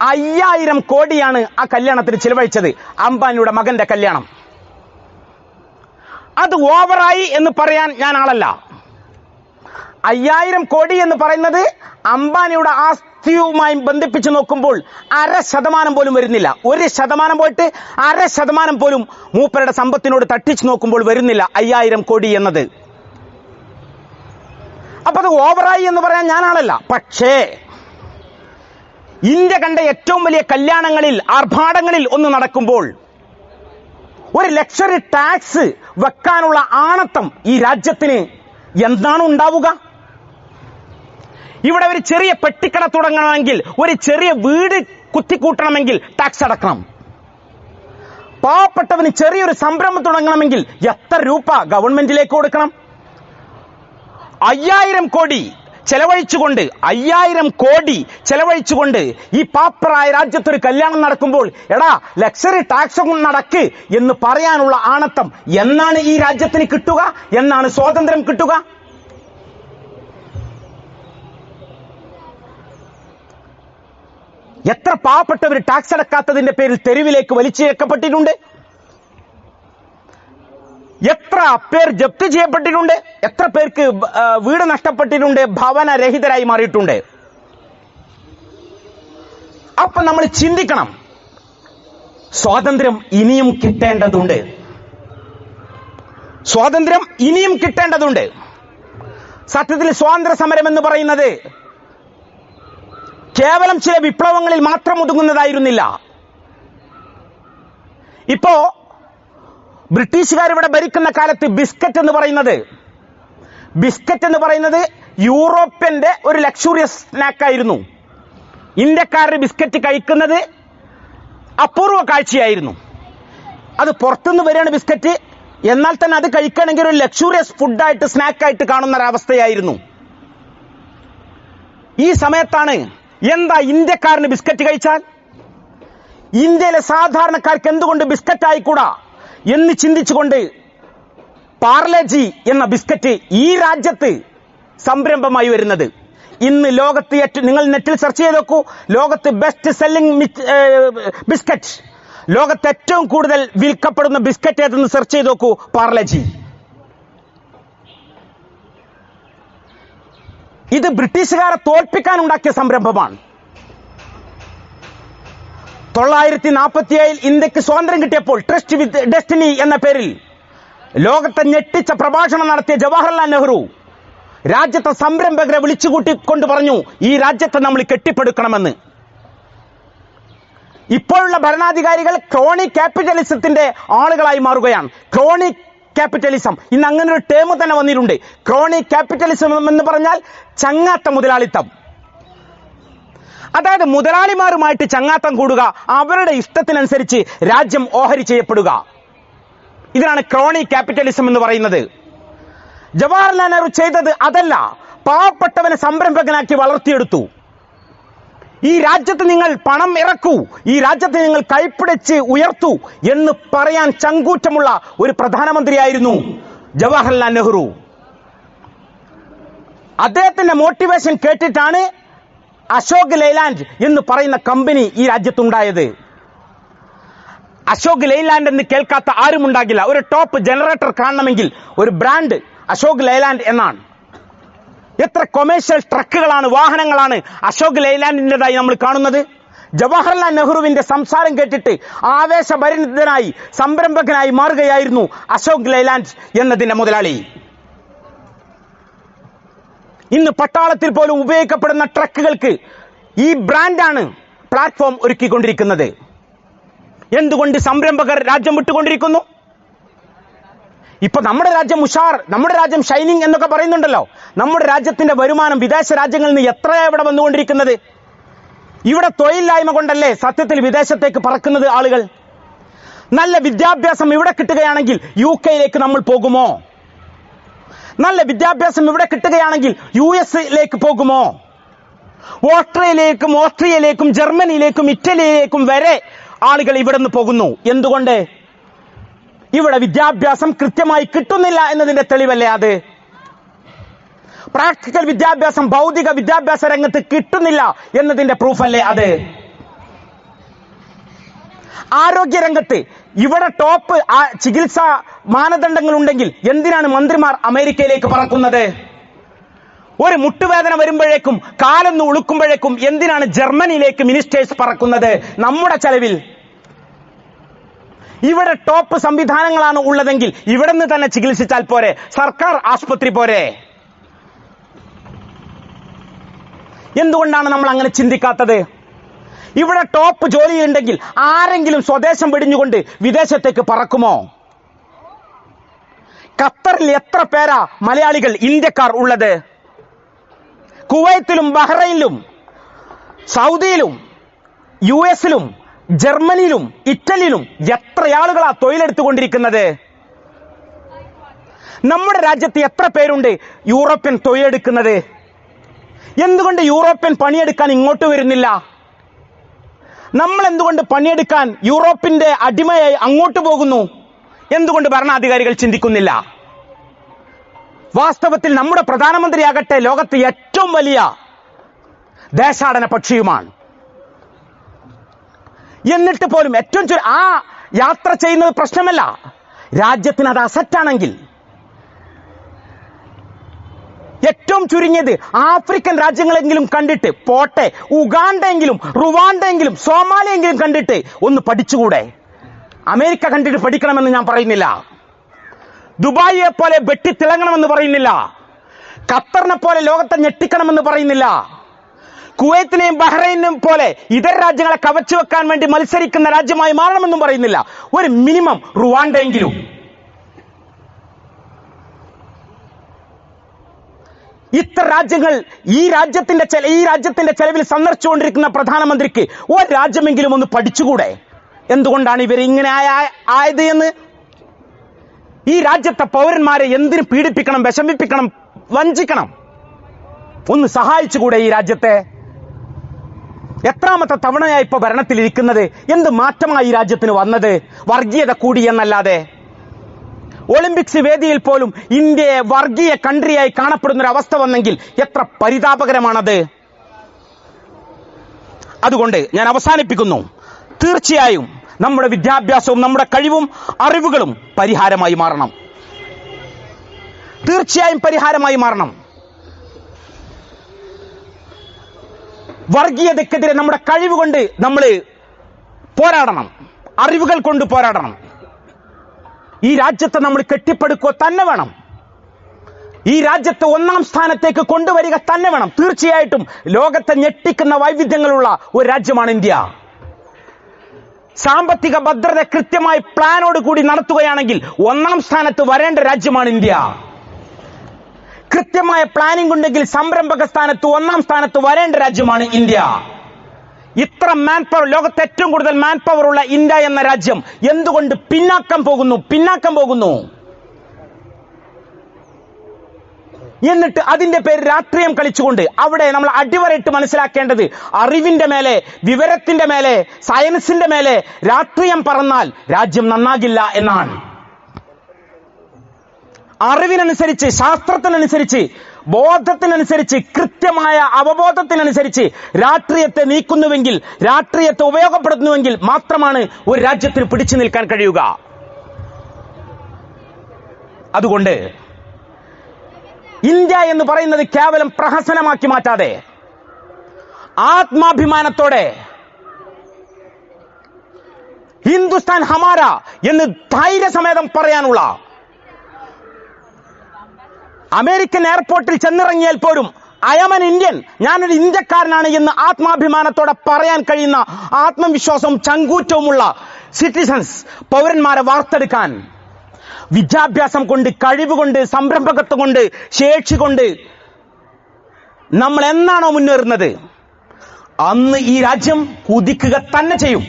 5000 കോടിയാണ് ആ കല്യാണത്തിന് ചിലവഴിച്ചത്. അംബാനിയുടെ മകന്റെ കല്യാണം. അത് ഓവറായി എന്ന് പറയാൻ ഞാൻ ആളല്ല. 5000 കോടി എന്ന് പറയുന്നത് അംബാനിയുടെ ആസ്തിയുമായി ബന്ധിപ്പിച്ച് നോക്കുമ്പോൾ 0.5% പോലും വരുന്നില്ല. 1% പോയിട്ട് 0.5% പോലും മൂപ്പരുടെ സമ്പത്തിനോട് തട്ടിച്ചു നോക്കുമ്പോൾ വരുന്നില്ല 5000 കോടി എന്നത്. അപ്പൊ അത് ഓവറായി എന്ന് പറയാൻ ഞാൻ ആളല്ല. പക്ഷേ ഇന്ത്യ കണ്ട ഏറ്റവും വലിയ കല്യാണങ്ങളിൽ, ആർഭാടങ്ങളിൽ ഒന്ന് നടക്കുമ്പോൾ ഒരു ലക്ഷറി ടാക്സ് വെക്കാനുള്ള ആണത്തം ഈ രാജ്യത്തിന് എന്താണ് ഉണ്ടാവുക? ഇവിടെ ഒരു ചെറിയ പെട്ടിക്കട തുടങ്ങണമെങ്കിൽ, ഒരു ചെറിയ വീട് കുത്തിക്കൂട്ടണമെങ്കിൽ ടാക്സ് അടക്കണം. പാവപ്പെട്ടവന് ചെറിയൊരു സംരംഭം തുടങ്ങണമെങ്കിൽ എത്ര രൂപ ഗവൺമെന്റിലേക്ക് കൊടുക്കണം? 5000 കോടി ചെലവഴിച്ചുകൊണ്ട് ഈ പാപ്പറായ രാജ്യത്തൊരു കല്യാണം നടക്കുമ്പോൾ എടാ ലക്ഷറി ടാക്സ് നടക്ക് എന്ന് പറയാനുള്ള ആണത്തം എന്നാണ് ഈ രാജ്യത്തിന് കിട്ടുക? എന്നാണ് സ്വാതന്ത്ര്യം കിട്ടുക? എത്ര പാവപ്പെട്ടവർ ടാക്സ് അടക്കാത്തതിന്റെ പേരിൽ തെരുവിലേക്ക് വലിച്ചിഴക്കപ്പെട്ടിട്ടുണ്ട്? എത്ര പേർ ജപ്തി ചെയ്യപ്പെട്ടിട്ടുണ്ട്? എത്ര പേർക്ക് വീട് നഷ്ടപ്പെട്ടിട്ടുണ്ട്? ഭവനരഹിതരായി മാറിയിട്ടുണ്ട്. അപ്പൊ നമ്മൾ ചിന്തിക്കണം, സ്വാതന്ത്ര്യം ഇനിയും കിട്ടേണ്ടതുണ്ട്. സത്യത്തിൽ സ്വാതന്ത്ര്യ സമരം എന്ന് പറയുന്നത് കേവലം ചില വിപ്ലവങ്ങളിൽ മാത്രം ഒതുങ്ങുന്നതായിരുന്നില്ല. ഇപ്പോ ബ്രിട്ടീഷുകാർ ഇവിടെ ഭരിക്കുന്ന കാലത്ത് ബിസ്ക്കറ്റ് എന്ന് പറയുന്നത് യൂറോപ്യന്റെ ഒരു ലക്ഷൂറിയസ് സ്നാക്കായിരുന്നു. ഇന്ത്യക്കാരുടെ ബിസ്ക്കറ്റ് കഴിക്കുന്നത് അപൂർവ കാഴ്ചയായിരുന്നു. അത് പുറത്തുനിന്ന് വരികയാണ് ബിസ്ക്കറ്റ്, എന്നാൽ തന്നെ അത് കഴിക്കണമെങ്കിൽ ഒരു ലക്ഷൂറിയസ് ഫുഡായിട്ട് സ്നാക്കായിട്ട് കാണുന്ന ഒരവസ്ഥയായിരുന്നു. ഈ സമയത്താണ് എന്താ ഇന്ത്യക്കാരന് ബിസ്ക്കറ്റ് കഴിച്ചാൽ, ഇന്ത്യയിലെ സാധാരണക്കാർക്ക് എന്തുകൊണ്ട് ബിസ്ക്കറ്റ് ആയിക്കൂടാ എന്ന് ചിന്തിച്ചുകൊണ്ട് പാർലേജി എന്ന ബിസ്ക്കറ്റ് ഈ രാജ്യത്ത് സംരംഭമായി വരുന്നത്. ഇന്ന് ലോകത്ത് നിങ്ങൾ നെറ്റിൽ സെർച്ച് ചെയ്ത് നോക്കൂ, ലോകത്ത് ബെസ്റ്റ് സെല്ലിംഗ് ബിസ്ക്കറ്റ്, ലോകത്ത് ഏറ്റവും കൂടുതൽ വിൽക്കപ്പെടുന്ന ബിസ്ക്കറ്റ് ഏതെന്ന് സെർച്ച് ചെയ്ത് നോക്കൂ, പാർലേജി. ഇത് ബ്രിട്ടീഷുകാരെ തോൽപ്പിക്കാൻ ഉണ്ടാക്കിയ സംരംഭമാണ്. 947 ഇന്ത്യക്ക് സ്വാതന്ത്ര്യം കിട്ടിയപ്പോൾ ട്രസ്റ്റ് വിത്ത് ഡെസ്റ്റിനി എന്ന പേരിൽ ലോകത്തെ ഞെട്ടിച്ച പ്രഭാഷണം നടത്തിയ ജവഹർലാൽ നെഹ്റു രാജ്യത്തെ സംരംഭകരെ വിളിച്ചുകൂട്ടിക്കൊണ്ട് പറഞ്ഞു, ഈ രാജ്യത്തെ നമ്മൾ കെട്ടിപ്പടുക്കണമെന്ന്. ഇപ്പോഴുള്ള ഭരണാധികാരികൾ ക്രോണി ക്യാപിറ്റലിസത്തിന്റെ ആളുകളായി മാറുകയാണ്. ക്രോണി ക്യാപിറ്റലിസം, ഇന്ന് അങ്ങനെ ഒരു ടേം തന്നെ വന്നിട്ടുണ്ട്. ക്രോണി ക്യാപിറ്റലിസം എന്ന് പറഞ്ഞാൽ ചങ്ങാത്ത മുതലാളിത്തം. അതായത് മുതലാളിമാരുമായിട്ട് ചങ്ങാത്തം കൂടുക, അവരുടെ ഇഷ്ടത്തിനനുസരിച്ച് രാജ്യം ഓഹരി ചെയ്യപ്പെടുക. ഇതിനാണ് ക്രോണി ക്യാപിറ്റലിസം എന്ന് പറയുന്നത്. ജവഹർലാൽ നെഹ്റു ചെയ്തത് അതല്ല, പാവപ്പെട്ടവനെ സംരംഭകനാക്കി വളർത്തിയെടുത്തു. ഈ രാജ്യത്ത് നിങ്ങൾ പണം ഇറക്കൂ, ഈ രാജ്യത്തെ നിങ്ങൾ കൈപ്പിടിച്ച് ഉയർത്തൂ എന്ന് പറയാൻ ചങ്കൂറ്റമുള്ള ഒരു പ്രധാനമന്ത്രിയായിരുന്നു ജവഹർലാൽ നെഹ്റു. അദ്ദേഹത്തിന്റെ മോട്ടിവേഷൻ കേട്ടിട്ടാണ് അശോക് ലെയ്ലാൻഡ് എന്ന് പറയുന്ന കമ്പനി ഈ രാജ്യത്തുണ്ടായത്. അശോക് ലെയ്ലാൻഡ് എന്ന് കേൾക്കാത്ത ആരും ഉണ്ടാകില്ല. ഒരു ടോപ്പ് ജനറേറ്റർ കാണണമെങ്കിൽ ഒരു ബ്രാൻഡ് അശോക് ലെയ്ലാൻഡ് എന്നാണ്. എത്ര കൊമേഴ്ഷ്യൽ ട്രക്കുകളാണ്, വാഹനങ്ങളാണ് അശോക് ലെയ്ലാൻഡിൻ്റെതായി നമ്മൾ കാണുന്നത്. ജവഹർലാൽ നെഹ്റുവിന്റെ സംസാരം കേട്ടിട്ട് ആവേശഭരിതനായി സംരംഭകനായി മാറുകയായിരുന്നു അശോക് ലെയ്ലാൻഡ് എന്നതിന്റെ മുതലാളി. ഇന്ന് പട്ടാളത്തിൽ പോലും ഉപയോഗിക്കപ്പെടുന്ന ട്രക്കുകൾക്ക് ഈ ബ്രാൻഡാണ് പ്ലാറ്റ്ഫോം ഒരുക്കിക്കൊണ്ടിരിക്കുന്നത്. എന്തുകൊണ്ട് സംരംഭകർ രാജ്യം വിട്ടുകൊണ്ടിരിക്കുന്നു? ഇപ്പൊ നമ്മുടെ രാജ്യം ഉഷാർ, നമ്മുടെ രാജ്യം ഷൈനിങ് എന്നൊക്കെ പറയുന്നുണ്ടല്ലോ. നമ്മുടെ രാജ്യത്തിന്റെ വരുമാനം വിദേശ രാജ്യങ്ങളിൽ നിന്ന് എത്രയാണ് ഇവിടെ വന്നുകൊണ്ടിരിക്കുന്നത്? ഇവിടെ തൊഴിലില്ലായ്മ കൊണ്ടല്ലേ സത്യത്തിൽ വിദേശത്തേക്ക് പറക്കുന്നത് ആളുകൾ. നല്ല വിദ്യാഭ്യാസം ഇവിടെ കിട്ടുകയാണെങ്കിൽ UK നമ്മൾ പോകുമോ? നല്ല വിദ്യാഭ്യാസം ഇവിടെ കിട്ടുകയാണെങ്കിൽ US പോകുമോ? ഓസ്ട്രിയയിലേക്കും ജർമ്മനിയിലേക്കും ഇറ്റലിയിലേക്കും വരെ ആളുകൾ ഇവിടെ നിന്ന് പോകുന്നു. എന്തുകൊണ്ട്? ഇവിടെ വിദ്യാഭ്യാസം കൃത്യമായി കിട്ടുന്നില്ല എന്നതിന്റെ തെളിവല്ലേ അത്? പ്രാക്ടിക്കൽ വിദ്യാഭ്യാസം, ഭൗതിക വിദ്യാഭ്യാസ രംഗത്ത് കിട്ടുന്നില്ല എന്നതിന്റെ പ്രൂഫല്ലേ അത്? ആരോഗ്യരംഗത്ത് ഇവിടെ ടോപ്പ് ചികിത്സാ മാനദണ്ഡങ്ങൾ ഉണ്ടെങ്കിൽ എന്തിനാണ് മന്ത്രിമാർ അമേരിക്കയിലേക്ക് പറക്കുന്നത്? ഒരു മുട്ടുവേദന വരുമ്പോഴേക്കും, കാലൊന്ന് ഉളുക്കുമ്പോഴേക്കും എന്തിനാണ് ജർമ്മനിയിലേക്ക് മിനിസ്റ്റേഴ്സ് പറക്കുന്നത് നമ്മുടെ ചെലവിൽ? ഇവിടെ ടോപ്പ് സംവിധാനങ്ങളാണ് ഉള്ളതെങ്കിൽ ഇവിടെ നിന്ന് തന്നെ ചികിത്സിച്ചാൽ പോരെ? സർക്കാർ ആശുപത്രി പോരെ? എന്തുകൊണ്ടാണ് നമ്മൾ അങ്ങനെ ചിന്തിക്കാത്തത്? ഇവിടെ ടോപ്പ് ജോലിയുണ്ടെങ്കിൽ ആരെങ്കിലും സ്വദേശം വെടിഞ്ഞുകൊണ്ട് വിദേശത്തേക്ക് പറക്കുമോ? ഖത്തറിൽ എത്ര പേരാ മലയാളികൾ, ഇന്ത്യക്കാർ ഉള്ളത്? കുവൈത്തിലും ബഹ്റൈനിലും സൗദിയിലും US ജർമ്മനിയിലും ഇറ്റലിയിലും എത്ര ആളുകളാ തൊഴിലെടുത്തുകൊണ്ടിരിക്കുന്നത്? നമ്മുടെ രാജ്യത്ത് എത്ര പേരുണ്ട് യൂറോപ്യൻ തൊഴിലെടുക്കുന്നത്? എന്തുകൊണ്ട് യൂറോപ്യൻ പണിയെടുക്കാൻ ഇങ്ങോട്ട് വരുന്നില്ല? നമ്മൾ എന്തുകൊണ്ട് പണിയെടുക്കാൻ യൂറോപ്പിന്റെ അടിമയായി അങ്ങോട്ട് പോകുന്നു? എന്തുകൊണ്ട് ഭരണാധികാരികൾ ചിന്തിക്കുന്നില്ല? വാസ്തവത്തിൽ നമ്മുടെ പ്രധാനമന്ത്രിയാകട്ടെ ലോകത്തെ ഏറ്റവും വലിയ ദേശാടന പക്ഷിയുമാണ്. എന്നിട്ട് പോലും ഏറ്റവും ആ യാത്ര ചെയ്യുന്നത് പ്രശ്നമല്ല. രാജ്യത്തിന് അത് അസറ്റാണെങ്കിൽ ഏറ്റവും ചുരുങ്ങിയത് ആഫ്രിക്കൻ രാജ്യങ്ങളെങ്കിലും കണ്ടിട്ട് പോട്ടെ, ഉഗാണ്ടെങ്കിലും റുവാണ്ടെങ്കിലും സോമാലിയെങ്കിലും കണ്ടിട്ട് ഒന്ന് പഠിച്ചുകൂടെ? അമേരിക്ക കണ്ടിട്ട് പഠിക്കണമെന്ന് ഞാൻ പറയുന്നില്ല. ദുബായിയെ പോലെ വെട്ടിത്തിളങ്ങണമെന്ന് പറയുന്നില്ല. ഖത്തറിനെ പോലെ ലോകത്തെ ഞെട്ടിക്കണമെന്ന് പറയുന്നില്ല. കുവൈത്തിനെയും ബഹ്റൈനെയും പോലെ ഇതര രാജ്യങ്ങളെ കവച്ചു വെക്കാൻ വേണ്ടി മത്സരിക്കുന്ന രാജ്യമായി മാറണമെന്നും പറയുന്നില്ല. ഒരു മിനിമം റുവാണ്ടെങ്കിലും. ഇത്ര രാജ്യങ്ങൾ ഈ രാജ്യത്തിന്റെ ചെലവിൽ സന്ദർശിച്ചുകൊണ്ടിരിക്കുന്ന പ്രധാനമന്ത്രിക്ക് ഒരു രാജ്യമെങ്കിലും ഒന്ന് പഠിച്ചുകൂടെ? എന്തുകൊണ്ടാണ് ഇവർ ഇങ്ങനെ ആയത് എന്ന്? ഈ രാജ്യത്തെ പൗരന്മാരെ എന്തിനു പീഡിപ്പിക്കണം, വിഷമിപ്പിക്കണം, വഞ്ചിക്കണം? ഒന്ന് സഹായിച്ചുകൂടെ ഈ രാജ്യത്തെ? എത്രാമത്തെ തവണയായി ഇപ്പൊ ഭരണത്തിലിരിക്കുന്നത്? എന്ത് മാറ്റമായി ഈ രാജ്യത്തിന് വന്നത്? വർഗീയത കൂടി എന്നല്ലാതെ. ഒളിമ്പിക്സ് വേദിയിൽ പോലും ഇന്ത്യയെ വർഗീയ കൺട്രിയായി കാണപ്പെടുന്ന ഒരു അവസ്ഥ വന്നെങ്കിൽ എത്ര പരിതാപകരമാണത്. അതുകൊണ്ട് ഞാൻ അവസാനിപ്പിക്കുന്നു. തീർച്ചയായും നമ്മുടെ വിദ്യാഭ്യാസവും നമ്മുടെ കഴിവും അറിവുകളും പരിഹാരമായി മാറണം. തീർച്ചയായും പരിഹാരമായി മാറണം. വർഗീയതയ്ക്കെതിരെ നമ്മുടെ കഴിവ് കൊണ്ട് നമ്മൾ പോരാടണം, അറിവുകൾ കൊണ്ട് പോരാടണം. ഈ രാജ്യത്തെ നമ്മൾ കെട്ടിപ്പടുക്കുക തന്നെ വേണം. ഈ രാജ്യത്തെ ഒന്നാം സ്ഥാനത്തേക്ക് കൊണ്ടുവരിക തന്നെ വേണം. തീർച്ചയായിട്ടും ലോകത്തെ ഞെട്ടിക്കുന്ന വൈവിധ്യങ്ങളുള്ള ഒരു രാജ്യമാണ് ഇന്ത്യ. സാമ്പത്തിക ഭദ്രത കൃത്യമായി പ്ലാനോട് കൂടി നടത്തുകയാണെങ്കിൽ ഒന്നാം സ്ഥാനത്ത് വരേണ്ട രാജ്യമാണ് ഇന്ത്യ. കൃത്യമായ പ്ലാനിംഗ് ഉണ്ടെങ്കിൽ സംരംഭക സ്ഥാനത്ത് ഒന്നാം സ്ഥാനത്ത് വരേണ്ട രാജ്യമാണ് ഇന്ത്യ. ഇത്ര മാൻ പവർ, ലോകത്തെ ഏറ്റവും കൂടുതൽ മാൻ പവർ ഉള്ള ഇന്ത്യ എന്ന രാജ്യം എന്തുകൊണ്ട് പിന്നാക്കം പോകുന്നു? എന്നിട്ട് അതിന്റെ പേര് രാഷ്ട്രീയം കളിച്ചുകൊണ്ട് അവിടെ നമ്മൾ അടിവരയിട്ട് മനസ്സിലാക്കേണ്ടത് അറിവിന്റെ മേലെ, വിവരത്തിന്റെ മേലെ, സയൻസിന്റെ മേലെ രാഷ്ട്രീയം പറന്നാൽ രാജ്യം നന്നാകില്ല എന്നാണ്. അറിവിനനുസരിച്ച്, ശാസ്ത്രത്തിനനുസരിച്ച്, ബോധത്തിനനുസരിച്ച്, കൃത്യമായ അവബോധത്തിനനുസരിച്ച് രാഷ്ട്രീയത്തെ നീക്കുന്നുവെങ്കിൽ, രാഷ്ട്രീയത്തെ ഉപയോഗപ്പെടുത്തുന്നുവെങ്കിൽ മാത്രമാണ് ഒരു രാജ്യത്തിന് പിടിച്ചു നിൽക്കാൻ കഴിയുക. അതുകൊണ്ട് ഇന്ത്യ എന്ന് പറയുന്നത് കേവലം പ്രഹസനമാക്കി മാറ്റാതെ ആത്മാഭിമാനത്തോടെ ഹിന്ദുസ്ഥാൻ ഹമാര എന്ന് ധൈര്യസമേതം പറയാനുള്ള, അമേരിക്കൻ എയർപോർട്ടിൽ ചെന്നിറങ്ങിയാൽ പോലും ഐ ആം എൻ ഇന്ത്യൻ, ഞാനൊരു ഇന്ത്യക്കാരനാണ് എന്ന് ആത്മാഭിമാനത്തോടെ പറയാൻ കഴിയുന്ന ആത്മവിശ്വാസവും ചങ്കൂറ്റവുമുള്ള സിറ്റിസൺസ്, പൗരന്മാരെ വാർത്തെടുക്കാൻ വിദ്യാഭ്യാസം കൊണ്ട്, കഴിവുകൊണ്ട്, സംരംഭകത്വം കൊണ്ട്, ശേഷി കൊണ്ട് നമ്മൾ എന്നാണോ മുന്നേറുന്നത് അന്ന് ഈ രാജ്യം കുതിക്കുക തന്നെ ചെയ്യും.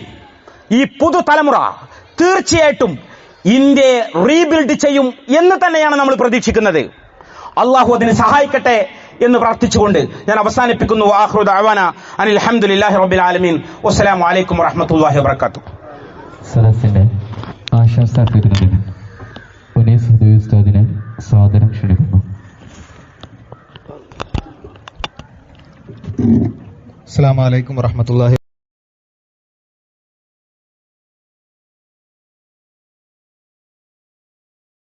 ഈ പുതുതലമുറ തീർച്ചയായിട്ടും ഇന്ത്യയെ റീബിൽഡ് ചെയ്യും എന്ന് തന്നെയാണ് നമ്മൾ പ്രതീക്ഷിക്കുന്നത്. അള്ളാഹു അതിന് സഹായിക്കട്ടെ എന്ന് പ്രാർത്ഥിച്ചുകൊണ്ട് ഞാൻ അവസാനിപ്പിക്കുന്നു. ആഖിറു ദഅവാന അനിൽ ഹംദുലില്ലാഹി റബ്ബിൽ ആലമീൻ. വസ്സലാമു അലൈക്കും വറഹ്മത്തുള്ളാഹി വബറകാതുഹു. സദസ്സിന്റെ ആശംസാർപ്പിക്കുന്നതിന് ഉനൈസ് ഹുദവി ഉസ്താദിനെ സാദരം ക്ഷണിക്കുന്നു. അസ്സലാമു അലൈക്കും വറഹ്മത്തുള്ളാഹി